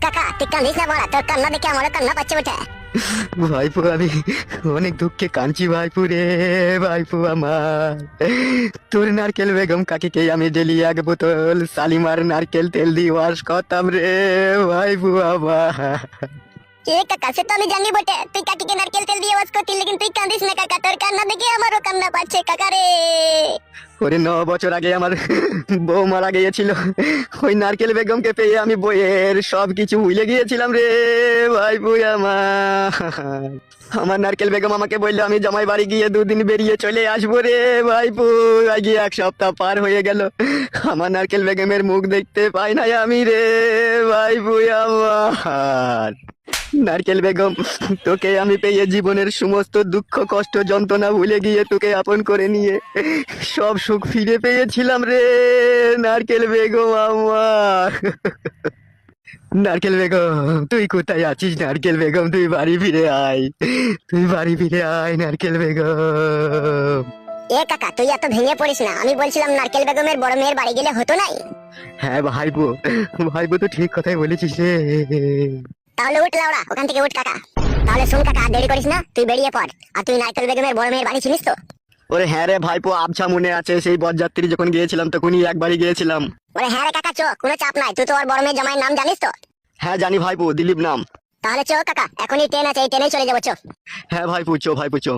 কাকা তুই কান্দিস না বড়া, তোর কান্না দেখে আমারও কান্না পাচ্ছে ওঠে। ভাইপো আমি অনেক দুঃখে কাঁদছি ভাইপো রে। ভাইপো আমার, তোর নারকেল বেগম কাকিকে আমি ডেলি এক বোতল শালিমার নারকেল তেল দিয়ে ওয়াশ করতাম রে ভাইপো আমার। এ কাকা সে তো আমি জানি বটে, তুই কাকিকে নারকেল তেল দিয়ে ওয়াশ করতি, লেকিন তুই কান্দিস না কাকা, তোর কান্না দেখে আমারও কান্না পাচ্ছে কাকা রে। ওরে 9 বছর আগে আমার বউ মারা গিয়েছিল, ওই নারকেল বেগমকে পেয়ে আমি বইয়ের সবকিছু ভুলে গিয়েছিলাম রে ভাইপো আমার। আমার নারকেল বেগম আমাকে বললো আমি জামাই বাড়ি গিয়ে 2 দিন বেরিয়ে চলে আসবো রে ভাইপো। আগে 1 সপ্তাহ পার হয়ে গেল, আমার নারকেল বেগমের মুখ দেখতে পাই না আমি রে ভাইপো আমার। নারকেল বেগম, তোকে আমি পেয়ে জীবনের সমস্ত দুঃখ কষ্ট যন্ত্রণা ভুলে গিয়ে তোকে আপন করে নিয়ে সব সুখ ফিরে পেয়েছিলাম রে নারকেল বেগম আমার। নারকেল বেগম তুই কোথায় আছিস? নারকেল বেগম তুই বাড়ি ফিরে আয়, তুই বাড়ি ফিরে আয় নারকেল বেগম। এ কাকা তুই এত ভেঙে পড়িস না, আমি বলছিলাম নারকেল বেগমের বড় মেয়ের বাড়ি গেলে হতো নাই? হ্যাঁ ভাইপো, ভাইপো তো ঠিক কথাই বলেছিস রে। তাহলে উঠ লাউড়া, ওখান থেকে উঠ কাকা। তাহলে শুন কাকা, আর দেরি করিস না, তুই বেরিয়ে পড়। আর তুই নারকেল বেগমের বড় মেয়ের বাড়ি চিনিস তো? ওরে হ্যাঁ রে ভাইপো, আবছা মনে আছে, সেই বরযাত্রী যখন গিয়েছিলাম তখনই একবারই গিয়েছিলাম। ওরে হ্যাঁ রে কাকা চো, কোনো চাপ নাই, তুই তো ওর বড় মেয়ের জামাইয়ের নাম জানিস তো? হ্যাঁ জানি ভাইপো, দিলীপ নাম। তাহলে চো কাকা, এখনই ট্রেন আছে, এই ট্রেনেই চলে যাবো চো। হ্যাঁ ভাইপো চো, ভাইপো চো।